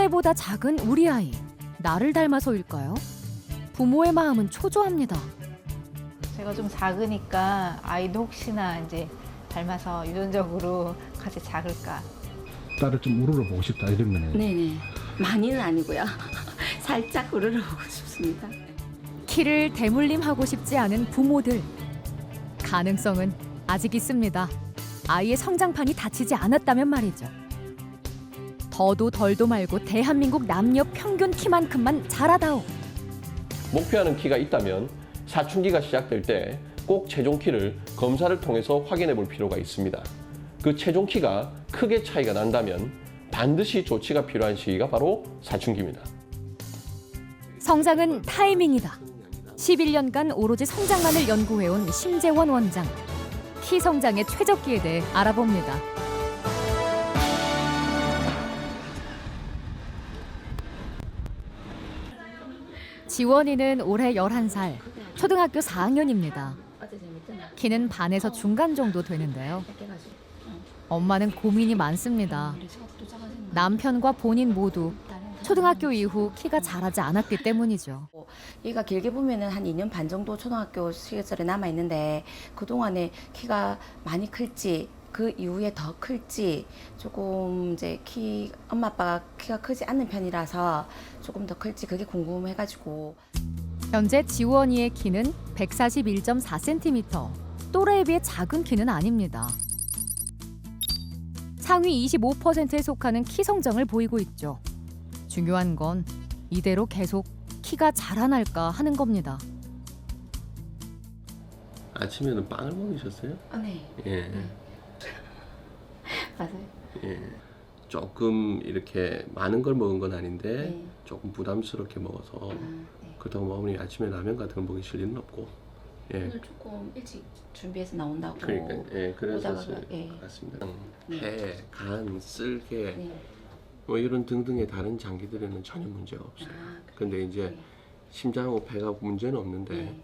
또래보다 작은 우리 아이. 나를 닮아서일까요? 부모의 마음은 초조합니다. 제가 좀 작으니까 아이도 혹시나 이제 닮아서 유전적으로 같이 작을까. 딸을 좀 우러러 보고 싶다 이런 거네요. 네네. 많이는 아니고요. 살짝 우러러보고 싶습니다. 키를 대물림하고 싶지 않은 부모들. 가능성은 아직 있습니다. 아이의 성장판이 닫히지 않았다면 말이죠. 더도 덜도 말고 대한민국 남녀 평균 키만큼만 자라다오. 목표하는 키가 있다면 사춘기가 시작될 때 꼭 체중 키를 검사를 통해서 확인해 볼 필요가 있습니다. 그 체중 키가 크게 차이가 난다면 반드시 조치가 필요한 시기가 바로 사춘기입니다. 성장은 타이밍이다. 11년간 오로지 성장만을 연구해온 심재원 원장. 키 성장의 최적기에 대해 알아봅니다. 지원이는 올해 11살, 초등학교 4학년입니다. 키는 반에서 중간 정도 되는데요. 엄마는 고민이 많습니다. 남편과 본인 모두 초등학교 이후 키가 자라지 않았기 때문이죠. 얘가 길게 보면은 한 2년 반 정도 초등학교 시절에 남아 있는데 그 동안에 키가 많이 클지 그 이후에 더 클지 조금 이제 엄마 아빠가 키가 크지 않는 편이라서 조금 더 클지 그게 궁금해가지고. 현재 지원이의 키는 141.4cm. 또래에 비해 작은 키는 아닙니다. 상위 25%에 속하는 키 성장을 보이고 있죠. 중요한 건 이대로 계속 키가 자라날까 하는 겁니다. 아침에는 빵을 먹으셨어요? 아, 네. 예. 맞아요. 예. 조금 이렇게 많은 걸 먹은 건 아닌데 네. 조금 부담스럽게 먹어서 네. 그렇다고 뭐 어머니 아침에 라면 같은 거 먹이실 일은 없고. 예. 오늘 조금 일찍 준비해서 나온다고. 그러니까 예, 그래서 오다가, 예. 같습니다. 네. 폐, 간, 쓸개 네. 뭐 이런 등등의 다른 장기들에는 전혀 문제가 없어요. 아, 근데 이제 네. 심장하고 폐가 문제는 없는데 네.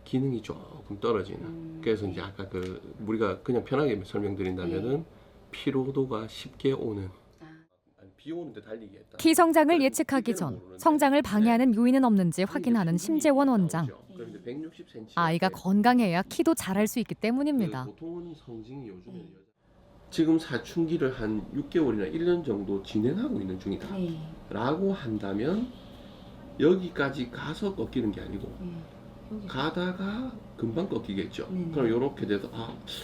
기능이 조금 떨어지는. 그래서 이제 아까 그 우리가 그냥 편하게 설명드린다면은 피로도가 쉽게 오는. 비 오는데 달리기 했다. 키 성장을 예측하기 전 성장을 방해하는 요인은 없는지 확인하는 심재원 원장. 아이가 건강해야 키도 자랄 수 있기 때문입니다. 보통은 성징이 요즘에 지금 사춘기를 한 6개월이나 1년 정도 진행하고 있는 중이다. 네. 라고 한다면 여기까지 가서 꺾이는 게 아니고 네. 가다가 금방 꺾이겠죠. 네네. 그럼 이렇게 돼서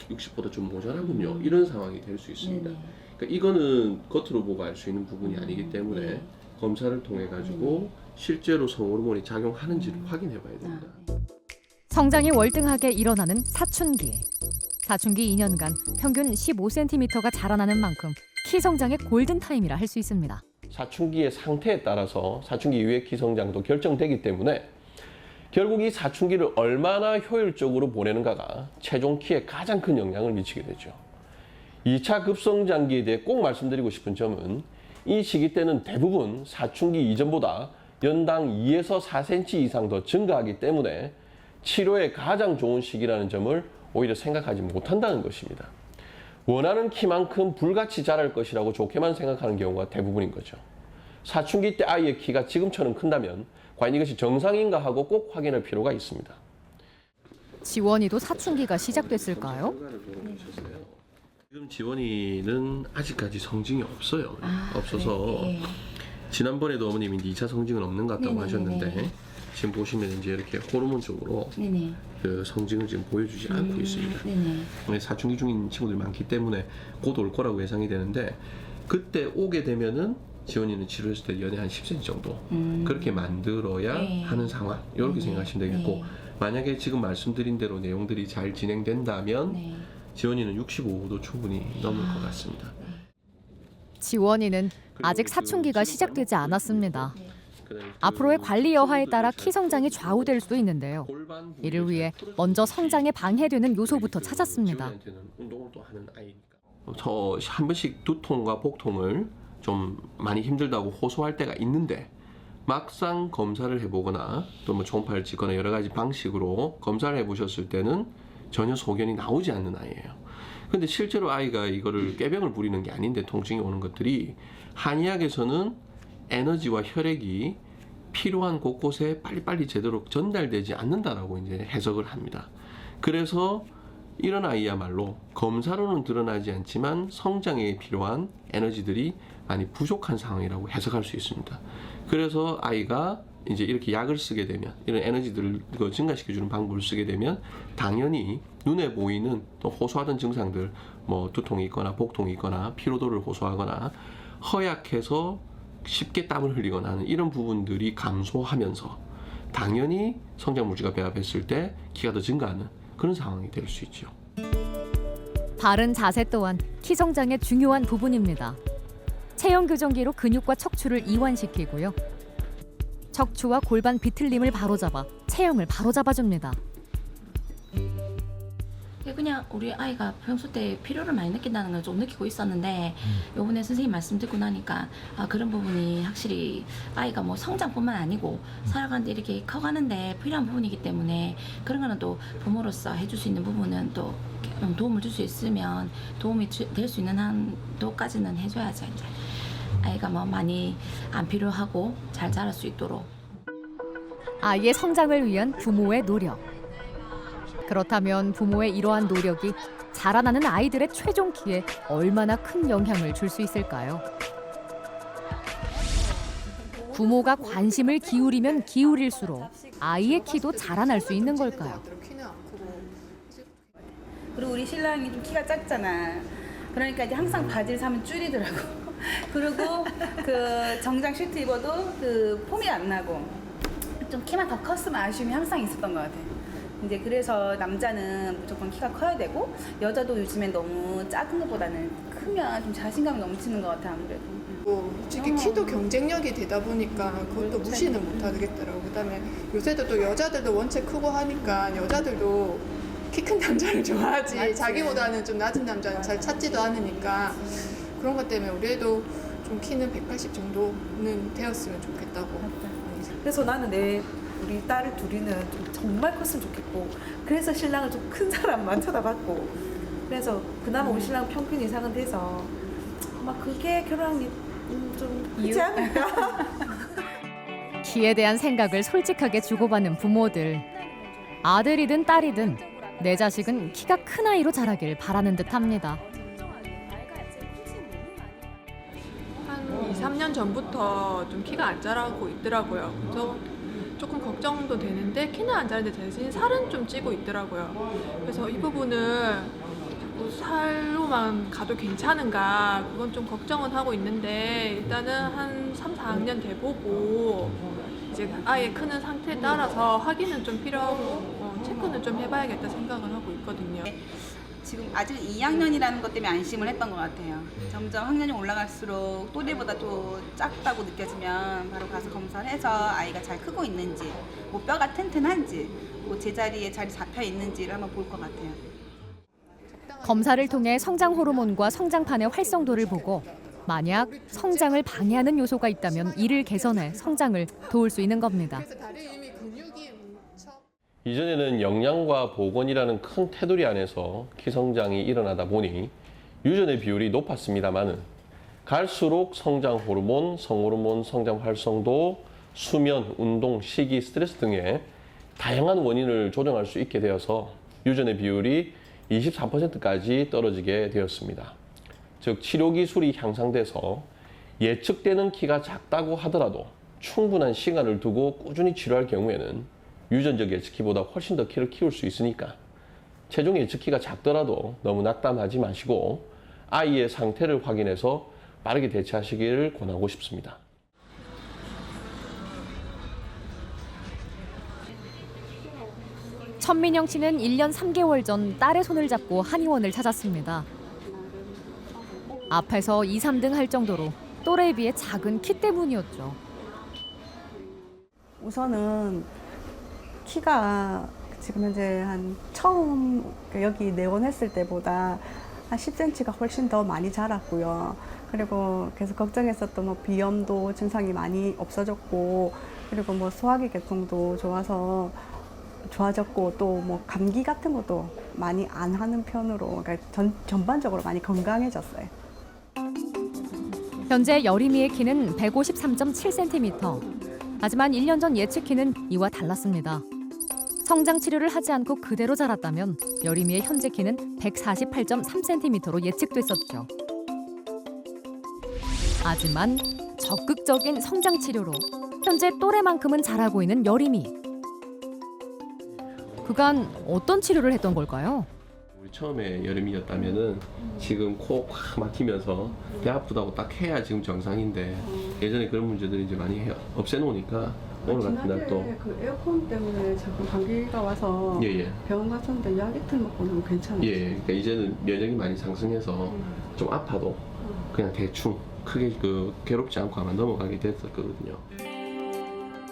60보다 좀 모자라군요. 이런 상황이 될 수 있습니다. 네네. 그러니까 이거는 겉으로 보고 알 수 있는 부분이 아니기 때문에 네. 검사를 통해 가지고 실제로 성호르몬이 작용하는지를 확인해 봐야 됩니다. 성장이 월등하게 일어나는 사춘기. 사춘기 2년간 평균 15cm가 자라나는 만큼 키 성장의 골든타임이라 할 수 있습니다. 사춘기의 상태에 따라서 사춘기 이후의 키 성장도 결정되기 때문에 결국 이 사춘기를 얼마나 효율적으로 보내는가가 최종 키에 가장 큰 영향을 미치게 되죠. 2차 급성장기에 대해 꼭 말씀드리고 싶은 점은 이 시기 때는 대부분 사춘기 이전보다 연당 2에서 4cm 이상 더 증가하기 때문에 치료에 가장 좋은 시기라는 점을 오히려 생각하지 못한다는 것입니다. 원하는 키만큼 불같이 자랄 것이라고 좋게만 생각하는 경우가 대부분인 거죠. 사춘기 때 아이의 키가 지금처럼 큰다면 과연 이것이 정상인가 하고 꼭 확인할 필요가 있습니다. 지원이도 사춘기가 시작됐을까요? 지금 지원이는 아직까지 성징이 없어요. 없어서 네. 지난번에도 어머님이 2차 성징은 없는 것 같다고 네네네네. 하셨는데 지금 보시면 이제 이렇게 호르몬 쪽으로 네네. 그 성징을 지금 보여주지 않고 있습니다. 네네. 사춘기 중인 친구들이 많기 때문에 곧 올 거라고 예상이 되는데 그때 오게 되면은 지원이는 치료했을 때 연에 한 10cm 정도 그렇게 만들어야 네. 하는 상황 이렇게 네. 생각하시면 되겠고 네. 만약에 지금 말씀드린 대로 내용들이 잘 진행된다면 네. 지원이는 65도 충분히 넘을 것 같습니다. 지원이는 아직 사춘기가 시작되지 않았습니다. 앞으로의 관리 여하에 따라 키 성장이 좌우될 수도 있는데요. 이를 위해 먼저 성장에 방해되는 요소부터 찾았습니다. 저 한 번씩 두통과 복통을 좀 많이 힘들다고 호소할 때가 있는데 막상 검사를 해보거나 또 뭐 초음파를 찍거나 여러 가지 방식으로 검사를 해보셨을 때는 전혀 소견이 나오지 않는 아이예요. 근데 실제로 아이가 이거를 꾀병을 부리는 게 아닌데 통증이 오는 것들이 한의학에서는 에너지와 혈액이 필요한 곳곳에 빨리빨리 제대로 전달되지 않는다라고 이제 해석을 합니다. 그래서 이런 아이야말로 검사로는 드러나지 않지만 성장에 필요한 에너지들이 많이 부족한 상황이라고 해석할 수 있습니다. 그래서 아이가 이제 이렇게 약을 쓰게 되면, 이런 에너지들을 증가시켜주는 방법을 쓰게 되면 당연히 눈에 보이는 또 호소하던 증상들, 뭐 두통이 있거나 복통이 있거나 피로도를 호소하거나 허약해서 쉽게 땀을 흘리거나 하는 이런 부분들이 감소하면서 당연히 성장물질과 배합했을 때 키가 더 증가하는 그런 상황이 될 수 있죠. 바른 자세 또한 키 성장의 중요한 부분입니다. 체형 교정기로 근육과 척추를 이완시키고요. 척추와 골반 비틀림을 바로잡아 체형을 바로잡아줍니다. 그냥 우리 아이가 평소 때 피로를 많이 느낀다는 걸 좀 느끼고 있었는데 요번에 선생님 말씀 듣고 나니까 그런 부분이 확실히 아이가 뭐 성장뿐만 아니고 살아가는데 이렇게 커가는데 필요한 부분이기 때문에 그런 거는 또 부모로서 해줄 수 있는 부분은 또 도움을 줄 수 있으면 도움이 될 수 있는 한도까지는 해줘야죠. 이제 아이가 뭐 많이 안 필요하고 잘 자랄 수 있도록. 아이의 성장을 위한 부모의 노력. 그렇다면 부모의 이러한 노력이 자라나는 아이들의 최종 키에 얼마나 큰 영향을 줄 수 있을까요? 부모가 관심을 기울이면 기울일수록 아이의 키도 자라날 수 있는 걸까요? 그리고 우리 신랑이 좀 키가 작잖아. 그러니까 이제 항상 바지를 사면 줄이더라고. 그리고 그 정장 슈트 입어도 그 폼이 안 나고 좀 키만 더 컸으면 아쉬움이 항상 있었던 것 같아. 이제 그래서 남자는 무조건 키가 커야 되고 여자도 요즘엔 너무 작은 것보다는 크면 좀 자신감이 넘치는 것 같아 아무래도. 솔직히 키도 경쟁력이 되다 보니까 그것도 무시는 못 하겠더라고. 그다음에 요새도 또 여자들도 원체 크고 하니까 여자들도 키 큰 남자를 좋아하지. 맞지. 자기보다는 좀 낮은 남자는 잘 찾지도 않으니까 그런 것 때문에 우리 애도 좀 키는 180 정도는 되었으면 좋겠다고. 그래서 나는 우리 딸을 둘이는 좀 정말 컸으면 좋겠고 그래서 신랑을 좀 큰 사람만 쳐다봤고 그래서 그나마 우리 신랑 평균 이상은 돼서 아마 그게 결혼한 좀 크지 않을까. 키에 대한 생각을 솔직하게 주고받는 부모들. 아들이든 딸이든 내 자식은 키가 큰 아이로 자라길 바라는 듯합니다. 한 2, 3년 전부터 좀 키가 안 자라고 있더라고요. 그래서 조금 걱정도 되는데 키는 안 자라는데 대신 살은 좀 찌고 있더라고요. 그래서 이 부분을 자꾸 살로만 가도 괜찮은가 그건 좀 걱정은 하고 있는데 일단은 한 3, 4학년 돼보고 이제 아예 크는 상태에 따라서 확인은 좀 필요하고 체크는 좀 해봐야겠다 생각을 하고 있거든요. 지금 아직 2학년이라는 것 때문에 안심을 했던 것 같아요. 점점 학년이 올라갈수록 또래보다 또 작다고 느껴지면 바로 가서 검사를 해서 아이가 잘 크고 있는지, 뭐 뼈가 튼튼한지, 뭐 제자리에 잘 잡혀 있는지를 한번 볼 것 같아요. 검사를 통해 성장 호르몬과 성장판의 활성도를 보고 만약 성장을 방해하는 요소가 있다면 이를 개선해 성장을 도울 수 있는 겁니다. 그래서 다리 이미 근육이 뭉쳐. 이전에는 영양과 보건이라는 큰 테두리 안에서 키 성장이 일어나다 보니 유전의 비율이 높았습니다마는 갈수록 성장 호르몬, 성호르몬, 성장 활성도, 수면, 운동, 식이, 스트레스 등의 다양한 원인을 조정할 수 있게 되어서 유전의 비율이 23%까지 떨어지게 되었습니다. 즉 치료 기술이 향상돼서 예측되는 키가 작다고 하더라도 충분한 시간을 두고 꾸준히 치료할 경우에는 유전적 예측키보다 훨씬 더 키를 키울 수 있으니까 최종 예측키가 작더라도 너무 낙담하지 마시고 아이의 상태를 확인해서 빠르게 대처하시기를 권하고 싶습니다. 천민영 씨는 1년 3개월 전 딸의 손을 잡고 한의원을 찾았습니다. 앞에서 2, 3등 할 정도로 또래에 비해 작은 키 때문이었죠. 우선은 키가 지금 현재 한 처음 여기 내원했을 때보다 한 10cm가 훨씬 더 많이 자랐고요. 그리고 계속 걱정했었던 뭐 비염도 증상이 많이 없어졌고, 그리고 뭐 소화기 계통도 좋아졌고, 또 뭐 감기 같은 것도 많이 안 하는 편으로, 그러니까 전반적으로 많이 건강해졌어요. 현재 여림이의 키는 153.7cm. 하지만 1년 전 예측 키는 이와 달랐습니다. 성장 치료를 하지 않고 그대로 자랐다면 여림이의 현재 키는 148.3cm로 예측됐었죠. 하지만 적극적인 성장 치료로 현재 또래만큼은 자라고 있는 여림이. 그간 어떤 치료를 했던 걸까요? 우리 처음에 여름이었다면은 지금 코 확 막히면서 배 아프다고 딱 해야 지금 정상인데 예전에 그런 문제들이 이제 많이 없애놓으니까 오늘 같은 날 또 그 에어컨 때문에 자꾸 감기가 와서 예예 병원 갔었는데 약 이틀 먹고는 괜찮아요. 예, 그러니까 이제는 면역이 많이 상승해서 좀 아파도 그냥 대충 크게 괴롭지 않고 아마 넘어가게 됐었거든요.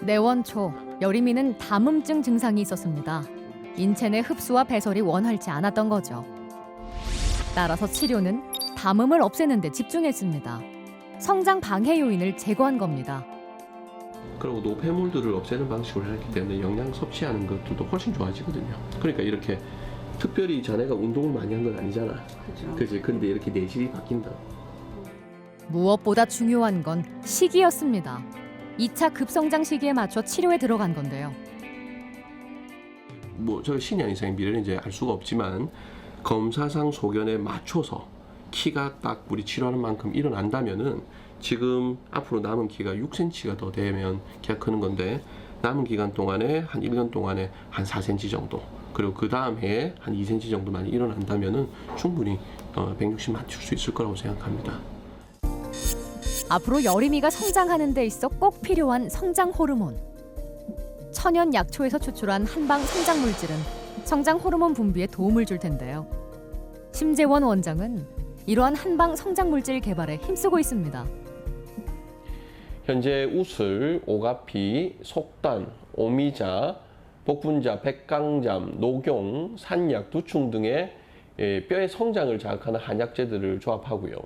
내원 초 여림이는 담음증 증상이 있었습니다. 인체 내 흡수와 배설이 원활치 않았던 거죠. 따라서 치료는 담음을 없애는 데 집중했습니다. 성장 방해 요인을 제거한 겁니다. 그리고 노폐물들을 없애는 방식으로 했기 때문에 영양 섭취하는 것들도 훨씬 좋아지거든요. 그러니까 이렇게 특별히 자네가 운동을 많이 한 건 아니잖아. 그치? 근데 이렇게 내실이 바뀐다. 무엇보다 중요한 건 시기였습니다. 2차 급성장 시기에 맞춰 치료에 들어간 건데요. 뭐 저 신의 인생의 미래는 이제 알 수가 없지만 검사상 소견에 맞춰서 키가 딱 우리 치료하는 만큼 일어난다면은 지금 앞으로 남은 키가 6cm가 더 되면 키가 크는 건데 남은 기간 동안에 한 1년 동안에 한 4cm 정도 그리고 그 다음 해에 한 2cm 정도만 일어난다면은 충분히 160 맞출 수 있을 거라고 생각합니다. 앞으로 여림이가 성장하는 데 있어 꼭 필요한 성장 호르몬. 천연 약초에서 추출한 한방 성장 물질은 성장 호르몬 분비에 도움을 줄 텐데요. 심재원 원장은 이러한 한방 성장 물질 개발에 힘쓰고 있습니다. 현재 우슬, 오가피, 속단, 오미자, 복분자, 백강잠, 녹용, 산약, 두충 등의 뼈의 성장을 자극하는 한약재들을 조합하고요.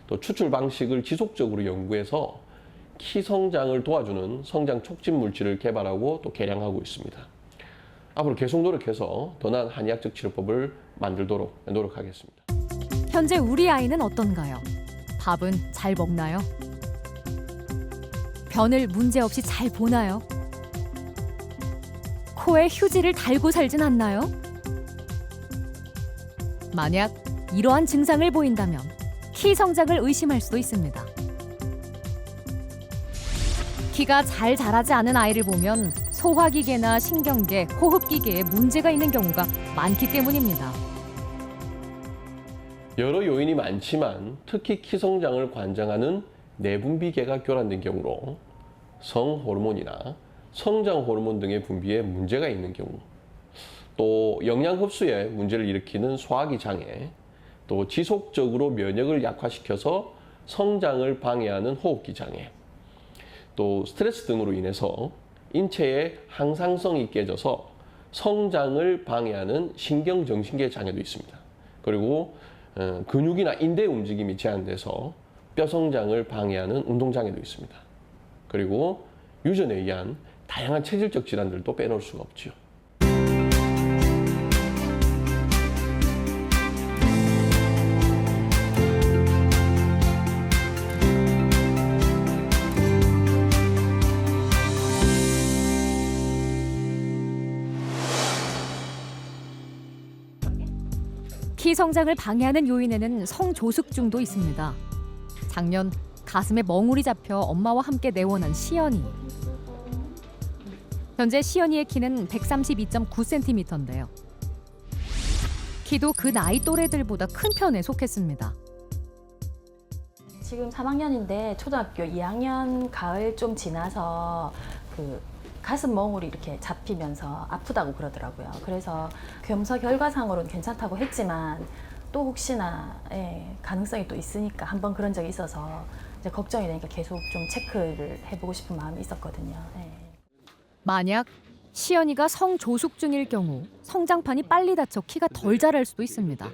또 추출 방식을 지속적으로 연구해서 키 성장을 도와주는 성장 촉진 물질을 개발하고 또 개량하고 있습니다. 앞으로 계속 노력해서 더 나은 한의학적 치료법을 만들도록 노력하겠습니다. 현재 우리 아이는 어떤가요? 밥은 잘 먹나요? 변을 문제없이 잘 보나요? 코에 휴지를 달고 살진 않나요? 만약 이러한 증상을 보인다면 키 성장을 의심할 수도 있습니다. 키가 잘 자라지 않은 아이를 보면 소화기계나 신경계, 호흡기계에 문제가 있는 경우가 많기 때문입니다. 여러 요인이 많지만 특히 키 성장을 관장하는 내분비계가 교란된 경우로 성호르몬이나 성장 호르몬 등의 분비에 문제가 있는 경우, 또 영양 흡수에 문제를 일으키는 소화기 장애, 또 지속적으로 면역을 약화시켜서 성장을 방해하는 호흡기 장애, 또 스트레스 등으로 인해서 인체의 항상성이 깨져서 성장을 방해하는 신경정신계 장애도 있습니다. 그리고 근육이나 인대 움직임이 제한돼서 뼈 성장을 방해하는 운동장애도 있습니다. 그리고 유전에 의한 다양한 체질적 질환들도 빼놓을 수가 없죠. 키 성장을 방해하는 요인에는 성조숙증도 있습니다. 작년 가슴에 멍울이 잡혀 엄마와 함께 내원한 시연이. 현재 시연이의 키는 132.9cm인데요. 키도 그 나이 또래들보다 큰 편에 속했습니다. 지금 3학년인데 초등학교 2학년 가을 좀 지나서 그 가슴 멍울이 이렇게 잡히면서 아프다고 그러더라고요. 그래서 검사 결과상으로는 괜찮다고 했지만 또 혹시나 가능성이 또 있으니까 한번 그런 적이 있어서 이제 걱정이 되니까 계속 좀 체크를 해보고 싶은 마음이 있었거든요. 만약 시연이가 성조숙증일 경우 성장판이 빨리 닫혀 키가 덜 자랄 수도 있습니다.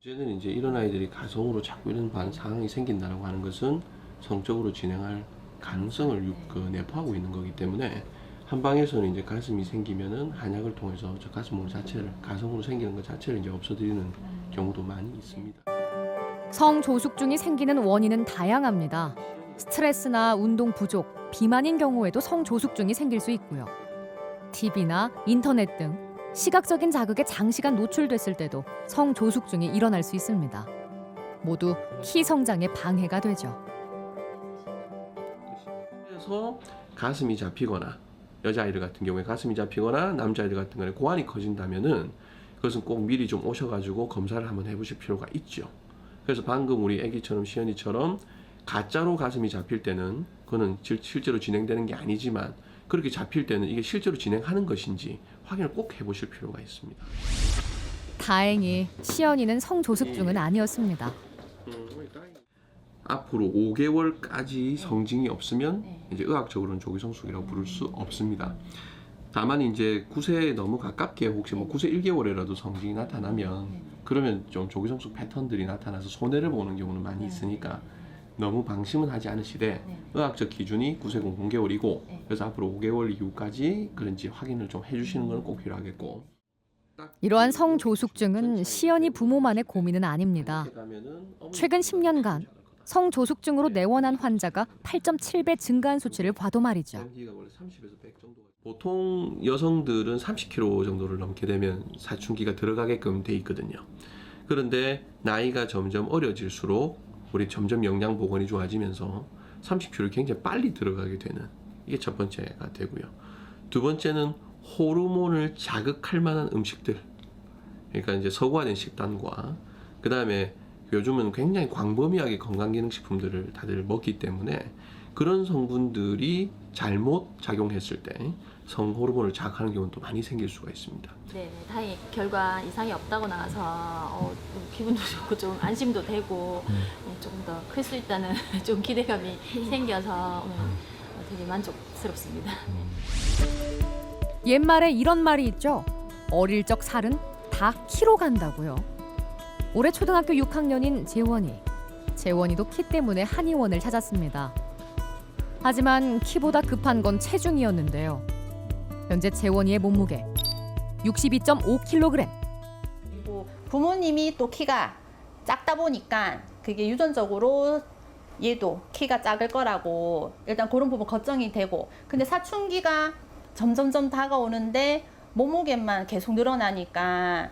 문제는 이제 이런 아이들이 가성으로 자꾸 이런 상황이 생긴다라고 하는 것은 성적으로 진행할 가능성을 내포하고 있는 거기 때문에 한방에서는 이제 가슴이 생기면은 한약을 통해서 저 가슴 멍울 자체를 가성으로 생기는 것 자체를 이제 없애드리는 경우도 많이 있습니다. 성조숙증이 생기는 원인은 다양합니다. 스트레스나 운동 부족, 비만인 경우에도 성조숙증이 생길 수 있고요. TV나 인터넷 등 시각적인 자극에 장시간 노출됐을 때도 성조숙증이 일어날 수 있습니다. 모두 키 성장에 방해가 되죠. 그래서 가슴이 잡히거나 여자아이들 같은 경우에 가슴이 잡히거나 남자아이들 같은 경우에 고환이 커진다면은 그것은 꼭 미리 좀 오셔가지고 검사를 한번 해보실 필요가 있죠. 그래서 방금 우리 아기처럼 시연이처럼 가짜로 가슴이 잡힐 때는 그거는 실제로 진행되는 게 아니지만 그렇게 잡힐 때는 이게 실제로 진행하는 것인지 확인을 꼭 해보실 필요가 있습니다. 다행히 시연이는 성조숙증은 아니었습니다. 앞으로 5개월까지 성징이 없으면 이제 의학적으로는 조기성숙이라고 부를 수 없습니다. 다만 이제 9세에 너무 가깝게 혹시 뭐 9세 1개월에라도 성징이 나타나면 그러면 좀 조기성숙 패턴들이 나타나서 손해를 보는 경우는 많이 있으니까 너무 방심은 하지 않으시되 의학적 기준이 9세 0개월이고 그래서 앞으로 5개월 이후까지 그런지 확인을 좀 해주시는 건 꼭 필요하겠고. 이러한 성조숙증은 시연이 부모만의 고민은 아닙니다. 최근 10년간 성조숙증으로 내원한 환자가 8.7배 증가한 수치를 봐도 말이죠. 보통 여성들은 30kg 정도를 넘게 되면 사춘기가 들어가게끔 돼 있거든요. 그런데 나이가 점점 어려질수록 우리 점점 영양 복원이 좋아지면서 30kg를 굉장히 빨리 들어가게 되는 이게 첫 번째가 되고요. 두 번째는 호르몬을 자극할 만한 음식들, 그러니까 이제 서구화된 식단과 그 다음에 요즘은 굉장히 광범위하게 건강기능식품들을 다들 먹기 때문에 그런 성분들이 잘못 작용했을 때 성호르몬을 자극하는 경우는 또 많이 생길 수가 있습니다. 네, 다행히 결과 이상이 없다고 나와서 기분도 좋고 좀 안심도 되고 조금 더 클 수 있다는 좀 기대감이 생겨서 되게 만족스럽습니다. 옛말에 이런 말이 있죠. 어릴 적 살은 다 키로 간다고요. 올해 초등학교 6학년인 재원이. 재원이도 키 때문에 한의원을 찾았습니다. 하지만 키보다 급한 건 체중이었는데요. 현재 재원이의 몸무게 62.5kg. 그리고 부모님이 또 키가 작다 보니까 그게 유전적으로 얘도 키가 작을 거라고 일단 그런 부분 걱정이 되고, 근데 사춘기가 점점점 다가오는데 몸무게만 계속 늘어나니까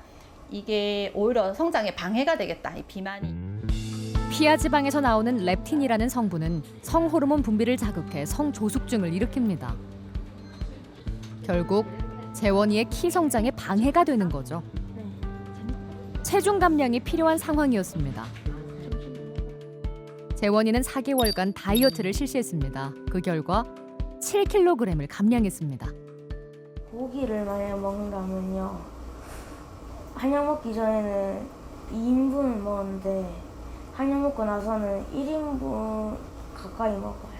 이게 오히려 성장에 방해가 되겠다, 이 비만이. 피하 지방에서 나오는 렙틴이라는 성분은 성호르몬 분비를 자극해 성조숙증을 일으킵니다. 결국 재원이의 키 성장에 방해가 되는 거죠. 체중 감량이 필요한 상황이었습니다. 재원이는 4개월간 다이어트를 실시했습니다. 그 결과 7kg을 감량했습니다. 고기를 만약 먹는다면요, 한약 먹기 전에는 2인분 먹었는데 한약 먹고 나서는 1인분 가까이 먹어요.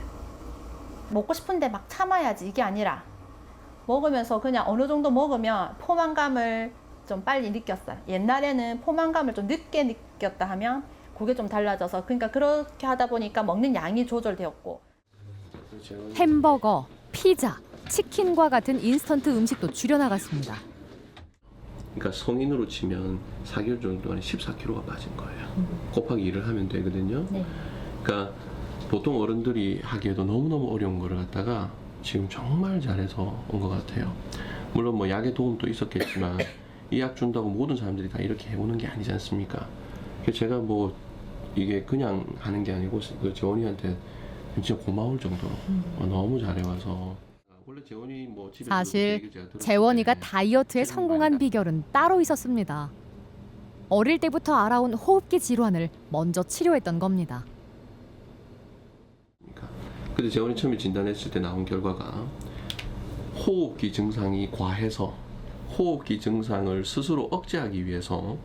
먹고 싶은데 막 참아야지 이게 아니라 먹으면서 그냥 어느 정도 먹으면 포만감을 좀 빨리 느꼈어요. 옛날에는 포만감을 좀 늦게 느꼈다 하면 그게 좀 달라져서, 그러니까 그렇게 하다 보니까 먹는 양이 조절되었고. 햄버거, 피자, 치킨과 같은 인스턴트 음식도 줄여나갔습니다. 그러니까 성인으로 치면 4개월 정도 동안에 14kg가 빠진 거예요. 곱하기 2를 하면 되거든요. 그러니까 보통 어른들이 하기에도 너무너무 어려운 거를 갖다가 지금 정말 잘해서 온 것 같아요. 물론 뭐 약의 도움도 있었겠지만 이 약 준다고 모든 사람들이 다 이렇게 해오는 게 아니지 않습니까? 그래서 제가 뭐 이게 그냥 하는 게 아니고 그 재원이한테 진짜 고마울 정도로 너무 잘해와서. 사실 재원이가 다이어트에 성공한 비결은 따로 있었습니다. 어릴 때부터 알아온 호흡기 질환을 먼저 치료했던 겁니다. 근데 재원이 처음에 진단했을 때 나온 결과가 호흡기 증상이 과해서 호흡기 증상을 스스로 억제하기 위해서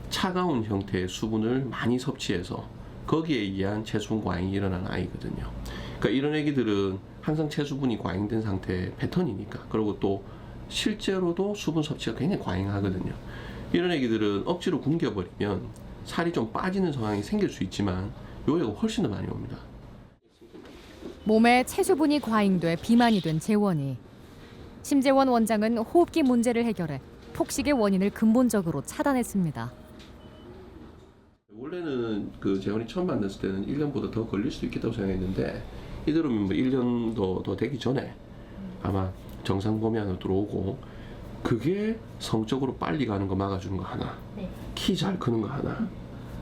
차가운 형태의 수분을 많이 섭취해서 거기에 의한 체수분 과잉이 일어나는 아이거든요. 그러니까 이런 애기들은 항상 체수분이 과잉된 상태의 패턴이니까, 그리고 또 실제로도 수분 섭취가 굉장히 과잉하거든요. 이런 애기들은 억지로 굶겨버리면 살이 좀 빠지는 상황이 생길 수 있지만 요 애가 훨씬 더 많이 옵니다. 몸에 체수분이 과잉돼 비만이 된 재원이. 심재원 원장은 호흡기 문제를 해결해 폭식의 원인을 근본적으로 차단했습니다. 원래는 그 재원이 처음 만났을 때는 1년보다 더 걸릴 수도 있겠다고 생각했는데 이대로면 뭐 1년도 더 되기 전에 아마 정상 범위 안으로 들어오고 그게 성적으로 빨리 가는 거 막아주는 거 하나, 키 잘 크는 거 하나,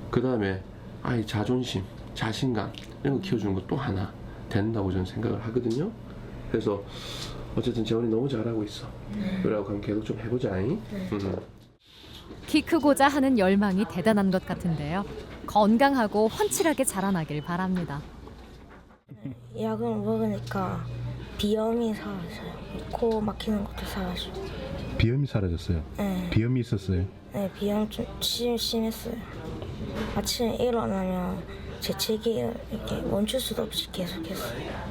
그 다음에 아이 자존심, 자신감 이런 거 키워주는 거 또 하나 된다고 저는 생각을 하거든요. 그래서 어쨌든 재원이 너무 잘하고 있어. 그러고 그럼 계속 좀 해보자잉. 키 크고자 하는 열망이 대단한 것 같은데요. 건강하고 훤칠하게 자라나길 바랍니다. 약을 먹으니까 비염이 사라져요. 코 막히는 것도 사라지고. 비염이 사라졌어요. 네. 비염이 있었어요. 네, 비염 좀 심했어요. 아침에 일어나면 재채기 이렇게 멈출 수도 없이 계속했어요.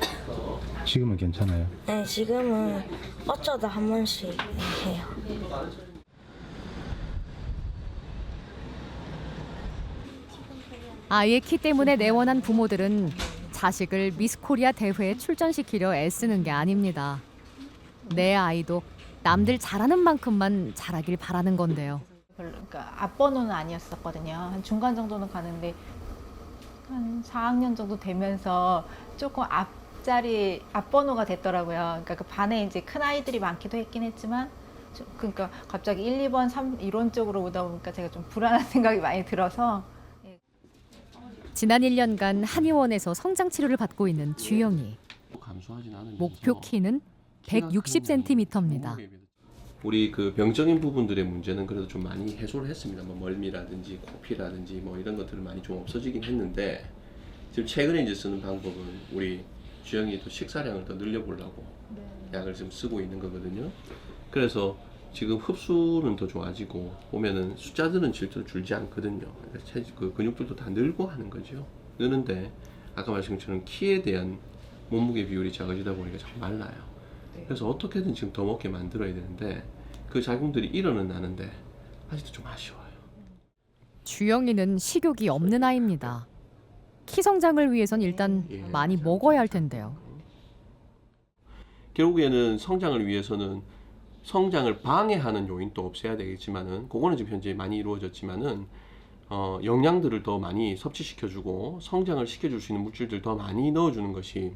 지금은 괜찮아요. 네, 지금은 어쩌다 한 번씩 해요. 아이의 키 때문에 내원한 부모들은 자식을 미스코리아 대회에 출전시키려 애쓰는 게 아닙니다. 내 아이도 남들 잘하는 만큼만 잘하길 바라는 건데요. 그러니까 앞번호는 아니었었거든요. 한 중간 정도는 가는데 한 4학년 정도 되면서 조금 앞번호가 됐더라고요. 그러니까 그 반에 이제 큰 아이들이 많기도 했긴 했지만 그러니까 갑자기 1, 2번, 3 이론적으로 오다 보니까 제가 좀 불안한 생각이 많이 들어서 지난 1년간 한의원에서 성장 치료를 받고 있는 주영이. 목표 키는 160cm입니다. 우리 그 병적인 부분들의 문제는 그래도 좀 많이 해소를 했습니다. 뭐 멀미라든지 코피라든지 뭐 이런 것들은 많이 좀 없어지긴 했는데 지금 최근에 이제 쓰는 방법은 우리 주영이도 식사량을 더 늘려보려고 약을 지금 쓰고 있는 거거든요. 그래서 지금 흡수는 더 좋아지고 보면은 숫자들은 실제로 줄지 않거든요. 그 근육들도 다 늘고 하는 거죠. 느는데 아까 말씀드린 것처럼 키에 대한 몸무게 비율이 작아지다 보니까 자꾸 말라요. 그래서 어떻게든 지금 더 먹게 만들어야 되는데 그 작용들이 일어는 나는데 아직도 좀 아쉬워요. 주영이는 식욕이 없는 아이입니다. 키 성장을 위해선 일단 많이 먹어야 할 텐데요. 결국에는 성장을 위해서는 성장을 방해하는 요인도 없애야 되겠지만은 그거는 지금 현재 많이 이루어졌지만은 영양들을 더 많이 섭취시켜주고 성장을 시켜줄 수 있는 물질들 더 많이 넣어주는 것이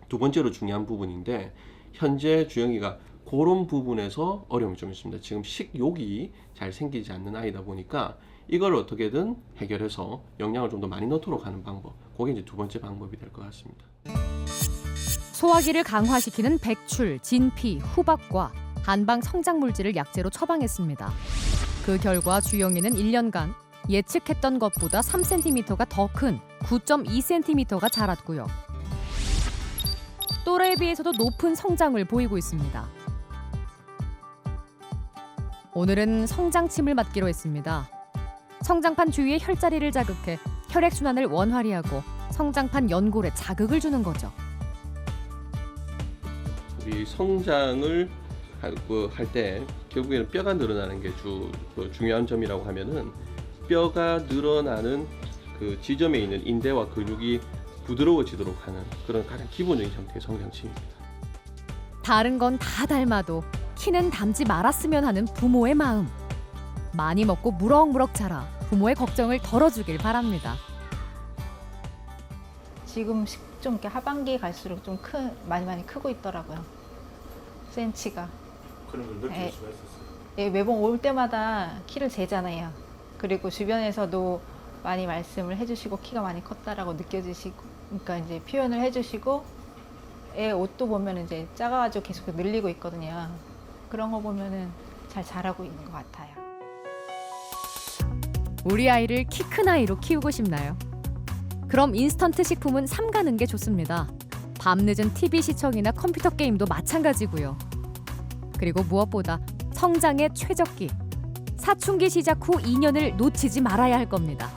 두 번째로 중요한 부분인데 현재 주영이가 그런 부분에서 어려움이 좀 있습니다. 지금 식욕이 잘 생기지 않는 아이다 보니까 이걸 어떻게든 해결해서 영양을 좀 더 많이 넣도록 하는 방법, 그게 이제 두 번째 방법이 될 것 같습니다. 소화기를 강화시키는 백출, 진피, 후박과 한방 성장 물질을 약재로 처방했습니다. 그 결과 주영이는 1년간 예측했던 것보다 3cm가 더 큰 9.2cm가 자랐고요. 또래에 비해서도 높은 성장을 보이고 있습니다. 오늘은 성장침을 맞기로 했습니다. 성장판 주위의 혈자리를 자극해 혈액순환을 원활히 하고 성장판 연골에 자극을 주는 거죠. 우리 성장을 할 때 결국에는 뼈가 늘어나는 게 중요한 점이라고 하면은 뼈가 늘어나는 그 지점에 있는 인대와 근육이 부드러워지도록 하는 그런 가장 기본적인 형태의 성장침입니다. 다른 건 다 닮아도 키는 닮지 말았으면 하는 부모의 마음. 많이 먹고 무럭무럭 자라 부모의 걱정을 덜어주길 바랍니다. 지금 좀 이렇게 하반기에 갈수록 좀 많이 크고 있더라고요. 센치가. 그런 걸 느낄 수가 있었어요. 예, 매번 올 때마다 키를 재잖아요. 그리고 주변에서도 많이 말씀을 해주시고 키가 많이 컸다라고 느껴지시고, 그러니까 이제 표현을 해주시고, 애 옷도 보면 이제 작아가지고 계속 늘리고 있거든요. 그런 거 보면은 잘 자라고 있는 것 같아요. 우리 아이를 키 큰 아이로 키우고 싶나요? 그럼 인스턴트 식품은 삼가는 게 좋습니다. 밤늦은 TV 시청이나 컴퓨터 게임도 마찬가지고요. 그리고 무엇보다 성장의 최적기, 사춘기 시작 후 2년을 놓치지 말아야 할 겁니다.